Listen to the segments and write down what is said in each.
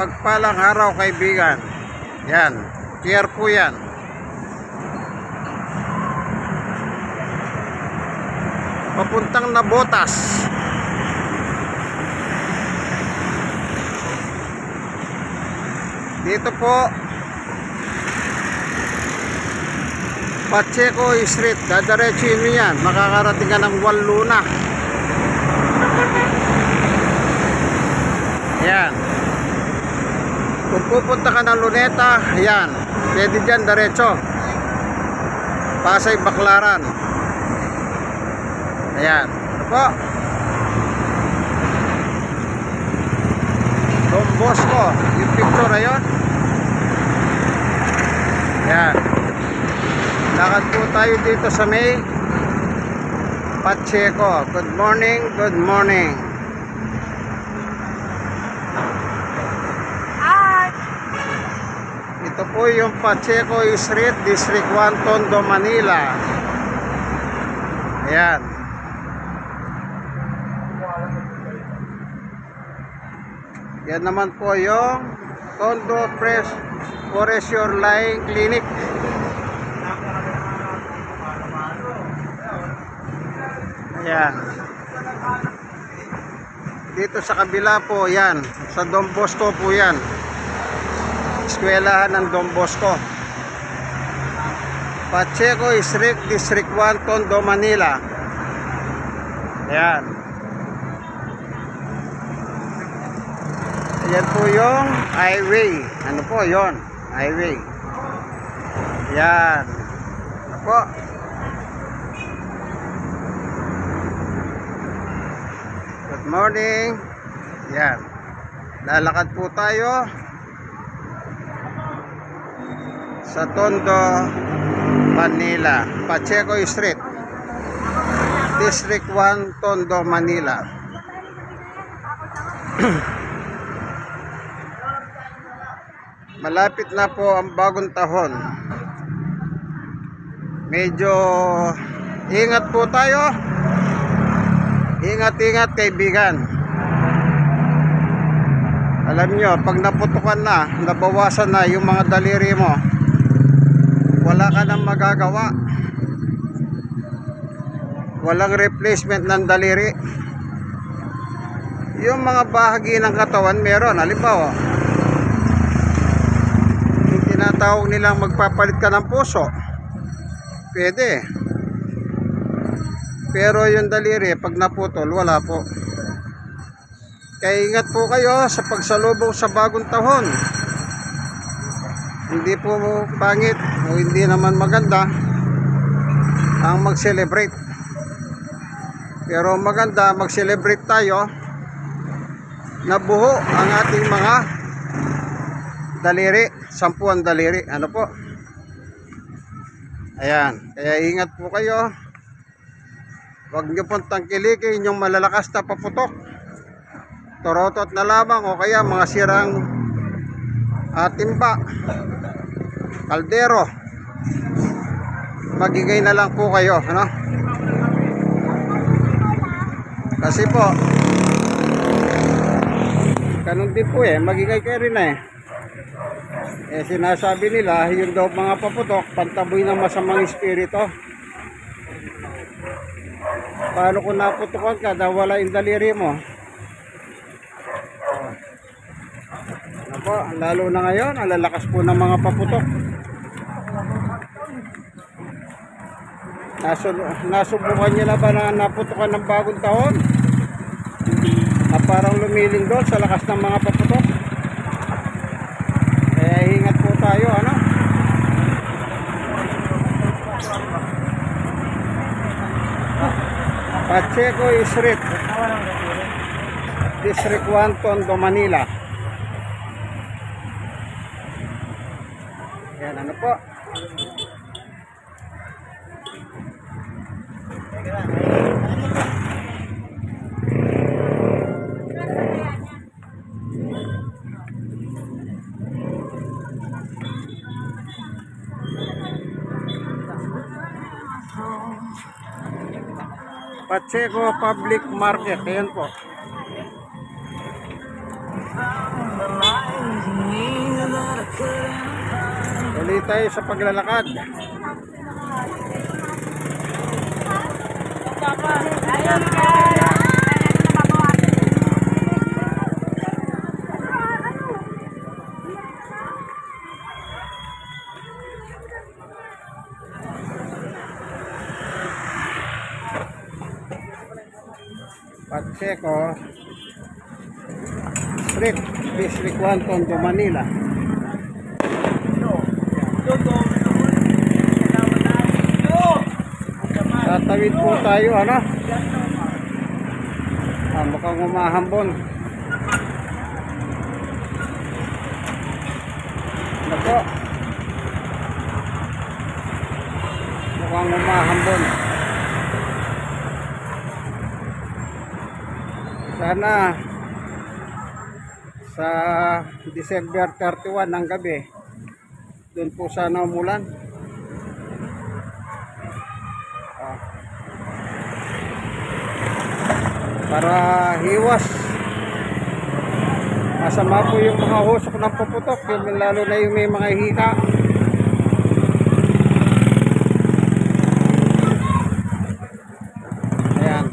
Mapagpalang araw kaibigan. Yan, pier po yan. Papuntang Nabotas. Dito po Pacheco Street, dadaretsuin mo yan, makakarating ka ng Walluna. Yan. Kung pupunta ka ng Luneta, yan, pwede dyan diretso. Pasay Baclaran. Ayan, ito po Don Bosco, yung picture na yun. Ayan, lakad po tayo dito sa may Pacheco. Good morning, good morning. Ito po yung Pacheco Street, District 1, Tondo, Manila. Ayan. Yan naman po yung Tondo Pressure Line Clinic. Ayan. Dito sa kabila po yan, sa Don Bosco po yan. Eskwelahan ng Don Bosco. Pacheco Street, District 1, Tondo, Manila. Ayan. Ayan po yung highway. Ano po yon? Highway. Ayan. Ano po? Good morning. Ayan. Lalakad po tayo sa Tondo, Manila. Pacheco Street, District 1, Tondo, Manila. Malapit na po ang bagong taon. Medyo ingat po tayo. Ingat-ingat kaibigan. Alam nyo, pag naputukan na, nabawasan na yung mga daliri mo, wala ka nang magagawa. Walang replacement ng daliri. Yung mga bahagi ng katawan meron. Halimbawa, yung tinatawag nilang magpapalit ka ng puso, pwede. Pero yung daliri, pag naputol, wala po. Kaya ingat po kayo sa pagsalubong sa bagong taon. Hindi po pangit o hindi naman maganda ang mag-celebrate. Pero maganda mag-celebrate tayo na buho ang ating mga daliri, 10 daliri. Ano po? Ayan, kaya ingat po kayo. Huwag nyo pong tangkilikin yung malalakas na paputok. Torotot na lamang o kaya mga sirang timba, kaldero. Magigay na lang po kayo, ano? Kasi po ganun din po magigay kayo rin sinasabi nila yung daw mga paputok pantaboy ng masamang espiritu. Paano kung naputukan ka na wala yung daliri mo? Ano po, lalo na ngayon ang lalakas po ng mga paputok. Nasubukan nyo na ba na naputukan ng bagong taon? Na parang lumilindol sa lakas ng mga paputok. Kaya ingat po tayo, ano? Pacheco Street, District 1, Tondo, Manila. Yan, ano po? Pacheco Public Market. Ayan po. Tuloy tayo sa paglalakad. Pacheco Street, District 1, Tondo, Manila. Tatawid po tayo, ano? Mukhang umahambon. Ano po? Mukhang umahambon. Sana sa December 31 ng gabi, doon po sana umulan. Para hiwas. Masama po yung mga husok ng puputok, yung lalo na yung may mga hika. Ayan.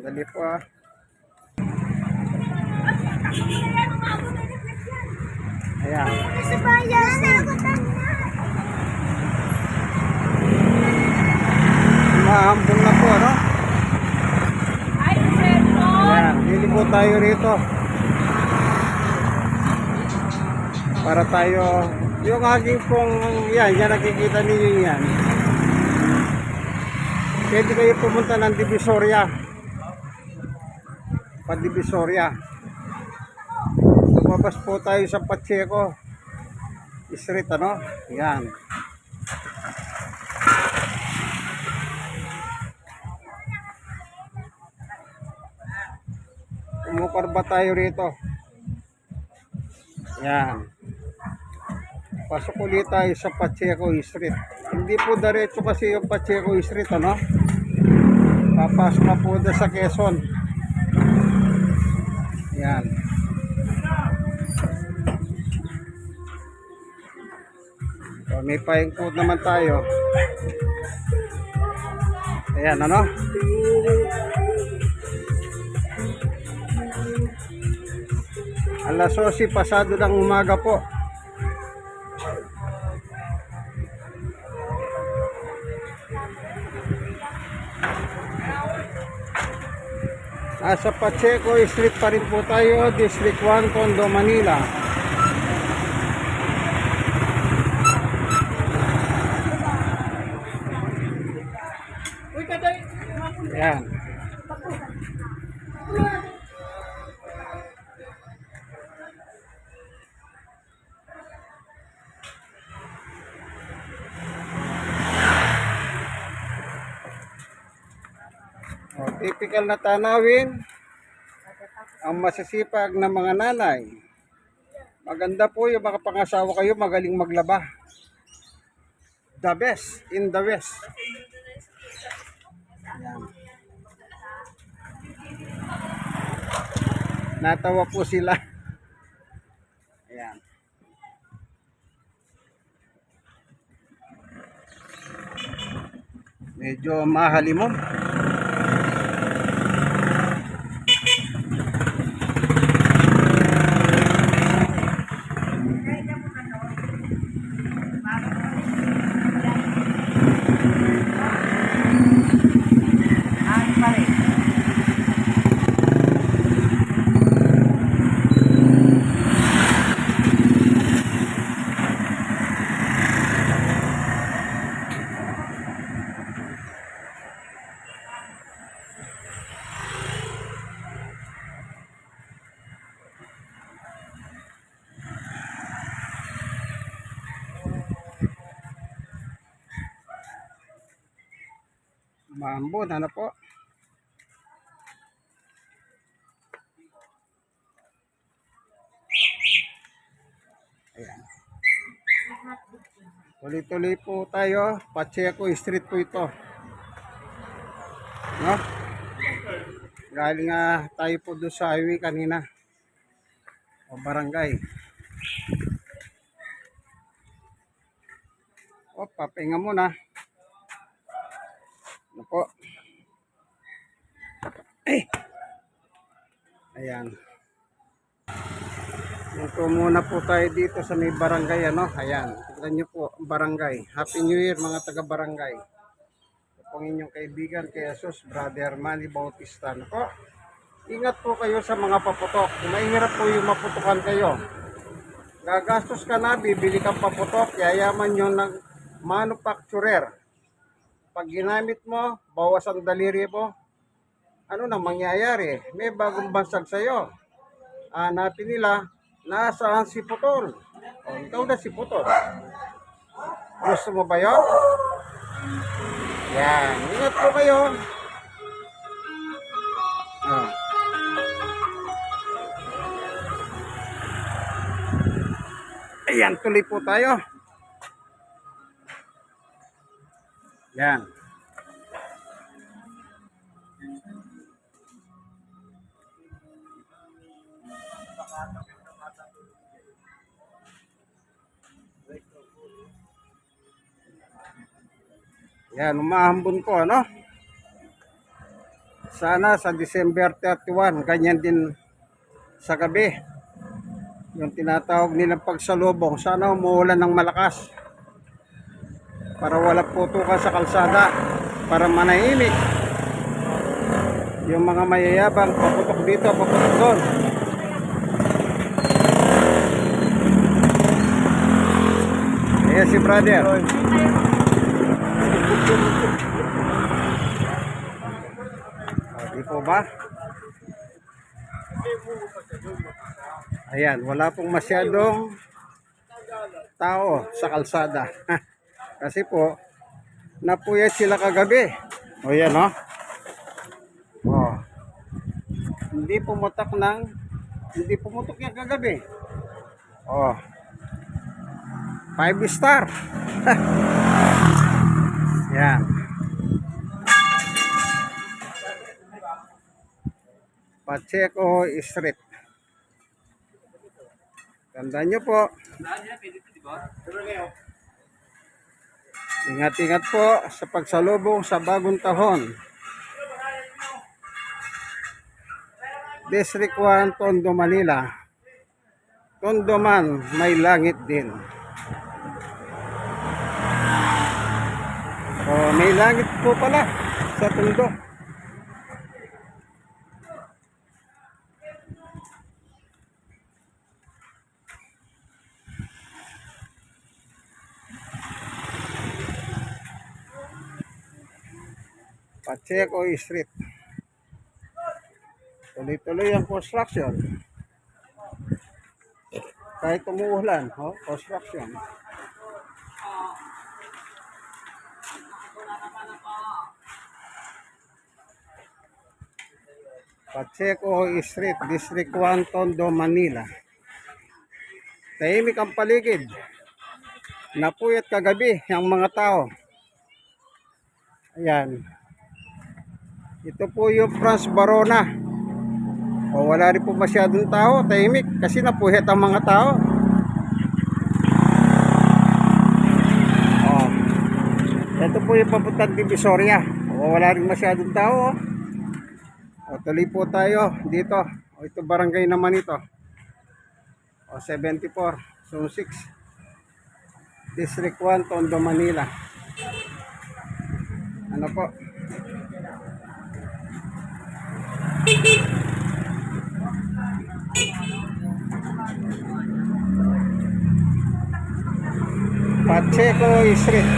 Dali po ah. Ayan. Mahambol na po, no? Ayan, hili po tayo rito. Para tayo, yung aking pong, yan nakikita ninyo yan. Pwede kayo pumunta ng Divisoria. Divisoria. Lumabas po tayo sa Pacheco Street, ano? Yan. Umukarba tayo rito. Yan. Pasok ulit tayo sa Pacheco Street. Hindi po diretso kasi yung Pacheco Street, ano? Papasok na po sa Quezon. Yan. So, may paingkot naman tayo. Ayan, ano? Alas 12 pasado ng umaga po. Sa Pacheco Street pa rin po tayo, District 1, Tondo, Manila. Ayan. Typical na tanawin ang masisipag na mga nanay. Maganda po yung makapangasawa kayo, magaling maglaba. The best in the West. Ayan. Natawa po sila. Ayan. Medyo mahalimom. Maambon, ano po? Tuloy-tuloy po tayo. Pacheco Street po ito. No? Galing tayo po doon sa highway kanina. O barangay. O, papahinga muna. Ano po? Ay! Ayan. Ito muna po tayo dito sa may barangay, ano? Ayan. Tignan nyo po, barangay. Happy New Year, mga taga-barangay. Ito pong inyong kaibigan, kay Jesus, Brother Manny Bautista. Ano po? Ingat po kayo sa mga paputok. Kung mahirap po yung maputukan kayo. Gagastos ka na, bibili kang paputok, yayaman yun ng manufacturer. Pag ginamit mo, bawas ang daliri mo, ano na mangyayari? May bagong bansag sa'yo. Hanapin nila, nasaan si Putol? O, ikaw na si Putol. Gusto mo ba yun? Yan, ingat po kayo. Ayan, tuloy po tayo. Yan. Yan, umahambon ko, ano? Sana sa December 31, ganyan din sa gabi. Yung tinatawag nilang pagsalubong. Sana umuulan ng malakas. Para wala putukan sa kalsada. Para manahimik. Yung mga mayayabang, paputok dito, paputok doon. Ayan si brother. Di po ba? Ayan, wala pong masyadong tao sa kalsada. Kasi po, napuyat sila kagabi. O yan, o. Oh. Hindi pumutok yung kagabi. Oh. 5 star. Yan. Pacheco Street. Tandaan nyo po. Ingat-ingat po sa pagsalubong sa bagong taon. District 1, Tondo, Manila. Tondo man, may langit din. Oh, may langit po pala sa Tondo. Pacheco Street. Tuloy-tuloy ang construction. Kahit umuulan, construction. Pacheco Street, District 1, Tondo, Manila. Tahimik ang paligid. Napuyat kagabi ang mga tao. Ayan. Ito po yung Franz Barona. O, wala rin po masyadong tao. Tahimik kasi napuyat ang mga tao. O, ito po yung papuntang Divisoria. O, wala rin masyadong tao. O, tuloy po tayo dito. O, ito barangay naman ito. O, 74, Zone 6. District 1, Tondo, Manila. Ano po? Pacheco Street.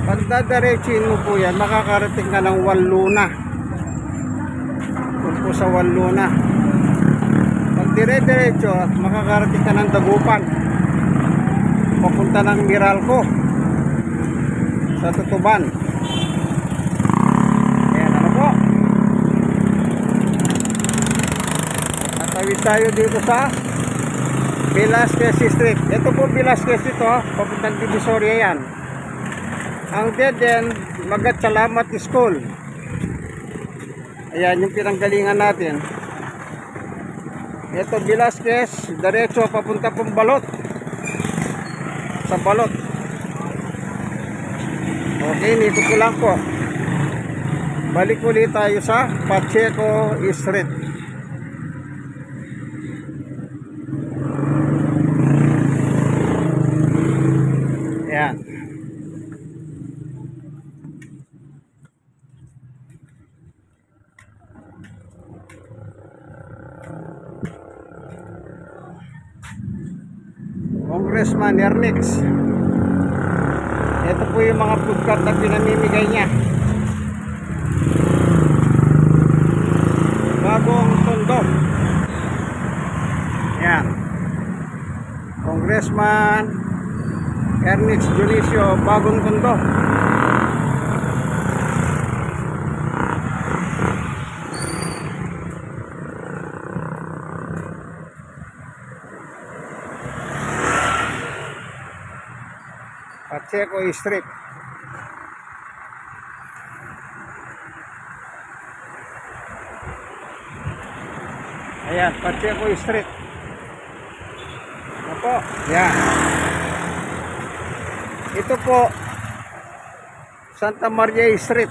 Pag dadiretsuhin mo po yan, makakarating ka ng Walluna. Kung po sa Walluna. Pag dire-diretso, makakarating ka ng Dagupan. Papunta ng Meralco. Sa Tutuban. Ayan, ano po? Tatawid tayo dito sa Velasquez Street. Ito po Velasquez ito, papuntang Divisoria yan. Ang dead end, Magat Salamat School. Ayan yung pinanggalingan natin. Ito Velasquez, diretso papunta pong Balot. Sa Balot. Okay, nito ko lang po. Balik ulit tayo sa Pacheco Street. Ayan. Congressman Ernix. Ito po yung mga food cart na pinamimigay niya. Bagong Tondo. Yan. Congressman Ernix Junicio, Bagong Tondo. Pacheco Street. Ayan, Pacheco Street. Opo, yan. Ito po Santa Maria Street.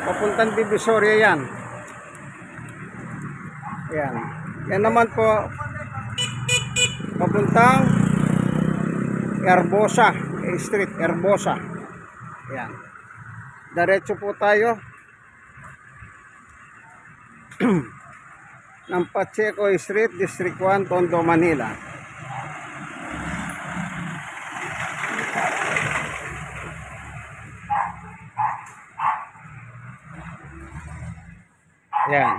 Papuntang Divisoria yan. Yan. Yan naman po papuntang Herbosa Street, Herbosa. Yan. Diretso po tayo ng Pacheco Street, District 1, Tondo, Manila. Yan.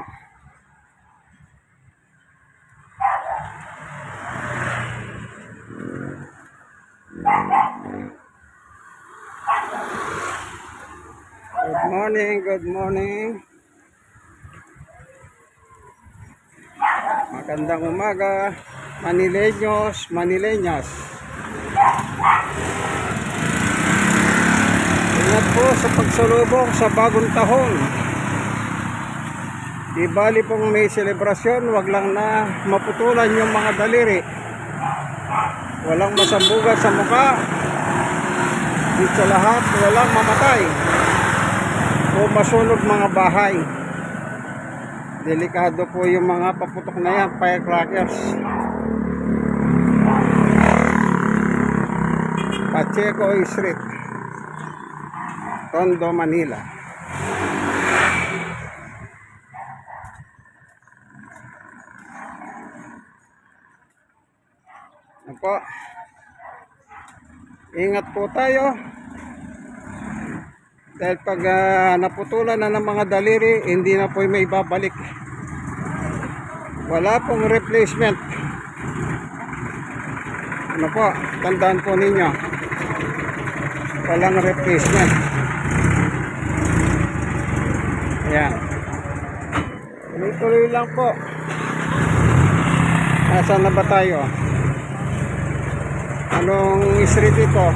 Good morning, good morning. Magandang umaga, Manileños, Manileñas. Ingat po sa pagsalubong sa bagong taon. Di bali pong may selebrasyon, wag lang na maputulan yung mga daliri. Walang masambugan sa mukha. Di sa lahat, walang mamatay o masunog mga bahay. Delikado po yung mga paputok na yan, firecrackers. Pacheco Street, Tondo, Manila. Ako, ingat po tayo. Dahil pag naputulan na ng mga daliri, hindi na po may babalik. Wala pong replacement. Ano po, tandaan po ninyo. Walang replacement. Ayan. Tuloy-tuloy lang po. Nasaan na ba tayo? Anong street ito?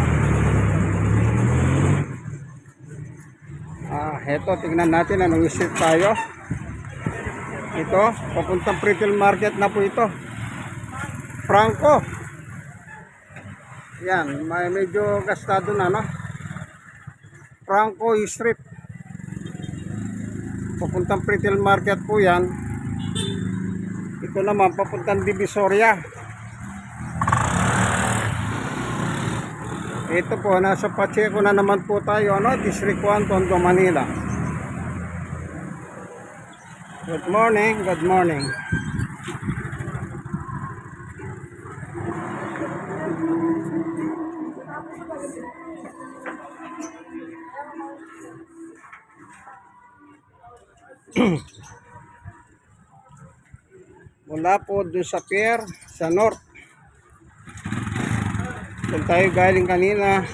Eto, tingnan natin anong street tayo. Ito, papuntang Retail Market na po ito. Franco. Yan, may medyo gastado na, no? Franco Street. Papuntang Retail Market po yan. Ito naman, papuntang Divisoria. Ito po, nasa Pacheco na naman po tayo, no? District 1, Tondo, Manila. Good morning, good morning. Mula po doon sa pier, sa north. Kung tayo galing kanina,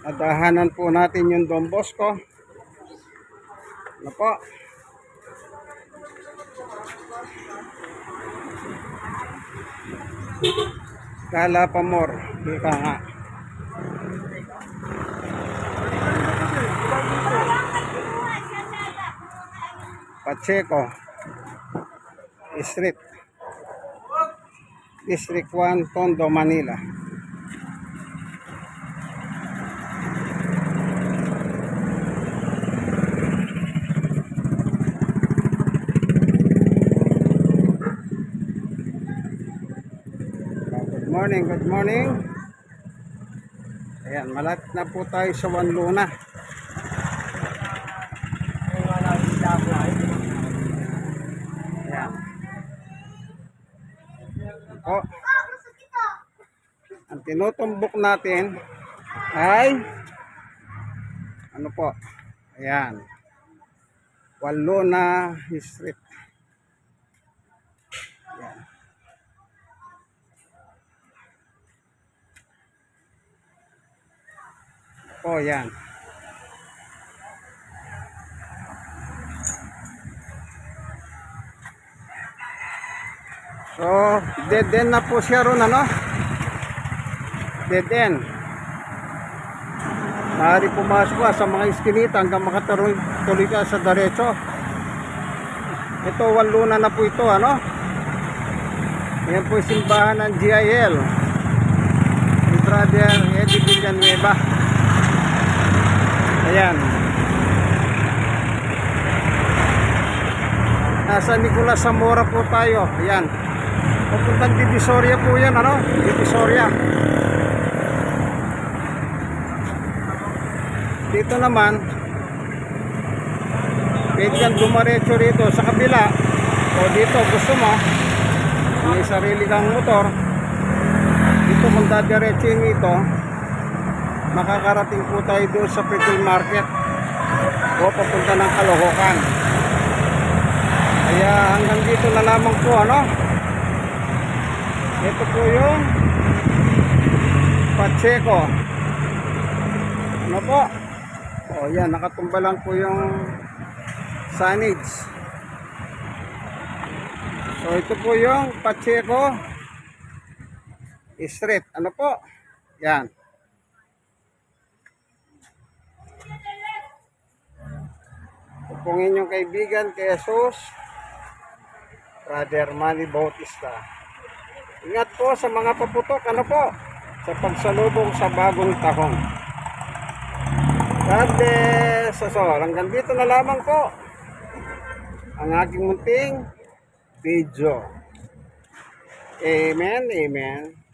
nadahanan po natin yung Don Bosco. Ano po? Kala Pamor. Ika nga. Pacheco Street, District 1, Tondo, Manila. Good morning, good morning. Ayan, malapit na po tayo sa Wanluna. Ayan. Po. Ang tinutumbok natin ay ano po? Ayan. Wanluna Street. Ayan. Po, yan. So, dead end na po siya ron, ano? Dead end. Maaari pumasok ka sa mga iskinita hanggang makatuloy ka sa diretso. Ito, Wanluna na po ito, ano? Yan po yung simbahan ng GIL. Ni Brother Eddie Villanueva. Ayan. Nasa Nicolas Zamora po tayo. Ayan. Papuntang Divisoria po yan, ano? Divisoria. Dito naman, pwede kang dumaretso rito sa kabila. O dito, gusto mo, may sarili kang motor. Dito kung dadiretsin ito, makakarating po tayo doon sa Petrol Market o papunta ng Caloocan. Kaya hanggang dito na lamang po, ano? Ito po yung Pacheco. Ano po? O yan, nakatumba lang po yung signage. So ito po yung Pacheco Street. Ano po? Yan. Ito pong inyong kaibigan kay Jesus, Brother Manny Bautista. Ingat po sa mga paputok, ano po, sa pagsalubong sa bagong taon. God bless. So, hanggang dito na lamang po ang aking munting video. Amen, amen.